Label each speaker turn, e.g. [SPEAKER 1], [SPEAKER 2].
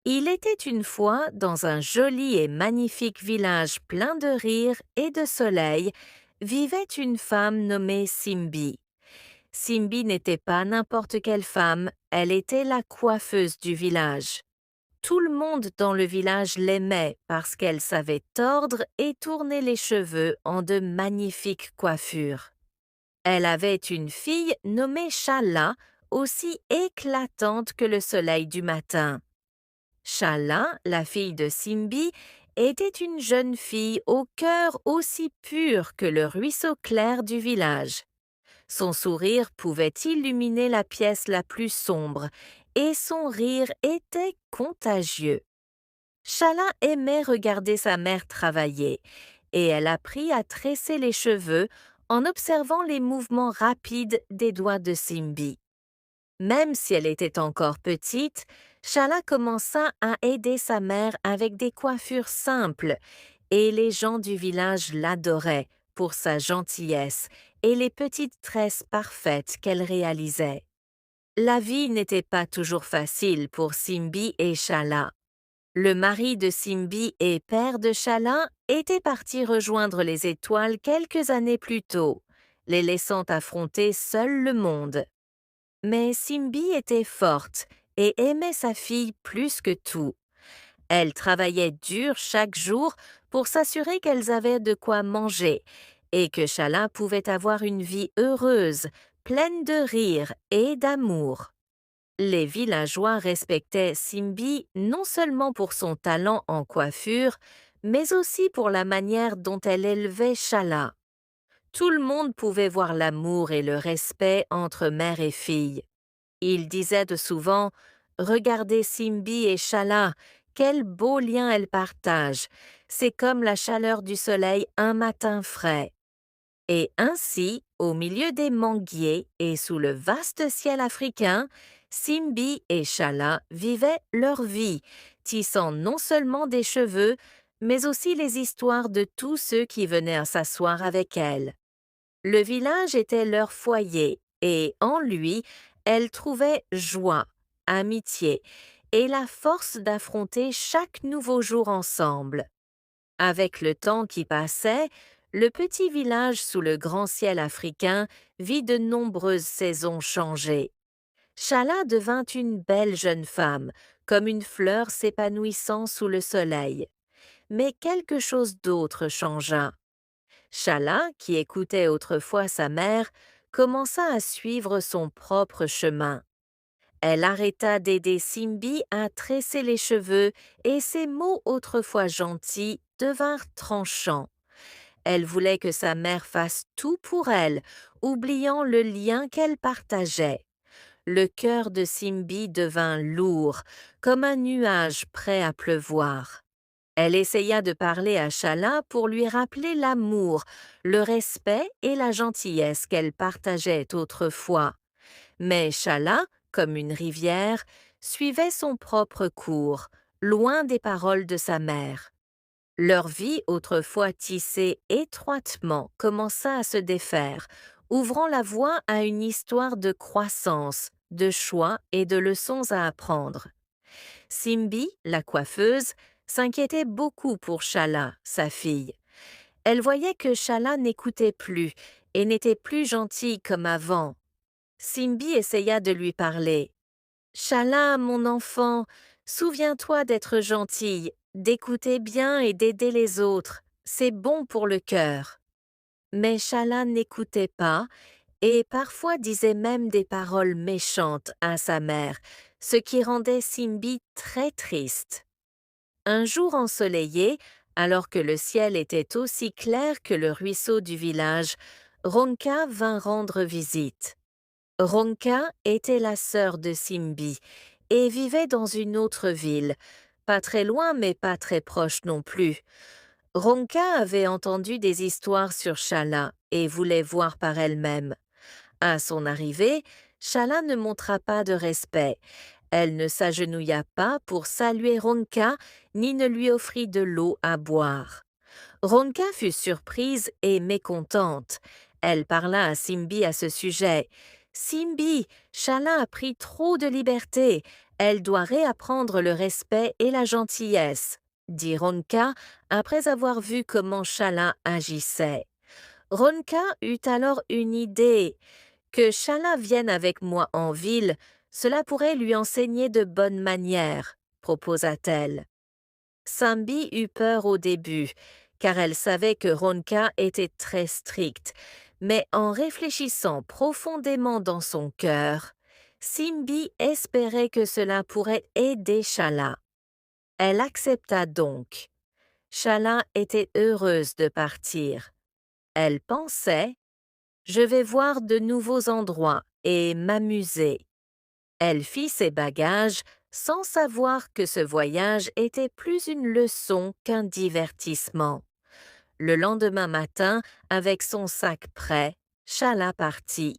[SPEAKER 1] Il était une fois, dans un joli et magnifique village plein de rire et de soleil, vivait une femme nommée Simbi. Simbi n'était pas n'importe quelle femme, elle était la coiffeuse du village. Tout le monde dans le village l'aimait parce qu'elle savait tordre et tourner les cheveux en de magnifiques coiffures. Elle avait une fille nommée Shala, aussi éclatante que le soleil du matin. Shala, la fille de Simbi, était une jeune fille au cœur aussi pur que le ruisseau clair du village. Son sourire pouvait illuminer la pièce la plus sombre, et son rire était contagieux. Shala aimait regarder sa mère travailler, et elle apprit à tresser les cheveux en observant les mouvements rapides des doigts de Simbi. Même si elle était encore petite, Shala commença à aider sa mère avec des coiffures simples, et les gens du village l'adoraient pour sa gentillesse et les petites tresses parfaites qu'elle réalisait. La vie n'était pas toujours facile pour Simbi et Shala. Le mari de Simbi et père de Shala était parti rejoindre les étoiles quelques années plus tôt, les laissant affronter seul le monde. Mais Simbi était forte et aimait sa fille plus que tout. Elle travaillait dur chaque jour pour s'assurer qu'elles avaient de quoi manger et que Shala pouvait avoir une vie heureuse, pleine de rire et d'amour. Les villageois respectaient Simbi non seulement pour son talent en coiffure, mais aussi pour la manière dont elle élevait Shala. Tout le monde pouvait voir l'amour et le respect entre mère et fille. Il disait de souvent: «Regardez Simbi et Shala, quel beau lien elles partagent. C'est comme la chaleur du soleil un matin frais.» Et ainsi, au milieu des manguiers et sous le vaste ciel africain, Simbi et Shala vivaient leur vie, tissant non seulement des cheveux, mais aussi les histoires de tous ceux qui venaient à s'asseoir avec elles. Le village était leur foyer, et en lui, elles trouvaient joie, amitié et la force d'affronter chaque nouveau jour ensemble. Avec le temps qui passait, le petit village sous le grand ciel africain vit de nombreuses saisons changer. Shala devint une belle jeune femme, comme une fleur s'épanouissant sous le soleil. Mais quelque chose d'autre changea. Shala, qui écoutait autrefois sa mère, commença à suivre son propre chemin. Elle arrêta d'aider Simbi à tresser les cheveux et ses mots autrefois gentils devinrent tranchants. Elle voulait que sa mère fasse tout pour elle, oubliant le lien qu'elle partageait. Le cœur de Simbi devint lourd, comme un nuage prêt à pleuvoir. Elle essaya de parler à Shala pour lui rappeler l'amour, le respect et la gentillesse qu'elle partageait autrefois. Mais Shala, comme une rivière, suivait son propre cours, loin des paroles de sa mère. Leur vie, autrefois tissée étroitement, commença à se défaire, ouvrant la voie à une histoire de croissance, de choix et de leçons à apprendre. Simbi, la coiffeuse, s'inquiétait beaucoup pour Shala, sa fille. Elle voyait que Shala n'écoutait plus et n'était plus gentille comme avant. Simbi essaya de lui parler. «Shala, mon enfant, souviens-toi d'être gentille, d'écouter bien et d'aider les autres. C'est bon pour le cœur.» Mais Shala n'écoutait pas et parfois disait même des paroles méchantes à sa mère, ce qui rendait Simbi très triste. Un jour ensoleillé, alors que le ciel était aussi clair que le ruisseau du village, Ronka vint rendre visite. Ronka était la sœur de Simbi et vivait dans une autre ville, pas très loin mais pas très proche non plus. Ronka avait entendu des histoires sur Shala et voulait voir par elle-même. À son arrivée, Shala ne montra pas de respect. Elle ne s'agenouilla pas pour saluer Ronka ni ne lui offrit de l'eau à boire. Ronka fut surprise et mécontente. Elle parla à Simbi à ce sujet. Simbi, Shala a pris trop de liberté. Elle doit réapprendre le respect et la gentillesse, dit Ronka après avoir vu comment Shala agissait. Ronka eut alors une idée. Que Shala vienne avec moi en ville, cela pourrait lui enseigner de bonnes manières, proposa-t-elle. Sambi eut peur au début, car elle savait que Ronka était très stricte, mais en réfléchissant profondément dans son cœur, Simbi espérait que cela pourrait aider Shala. Elle accepta donc. Shala était heureuse de partir. Elle pensait « Je vais voir de nouveaux endroits et m'amuser ». Elle fit ses bagages sans savoir que ce voyage était plus une leçon qu'un divertissement. Le lendemain matin, avec son sac prêt, Shala partit.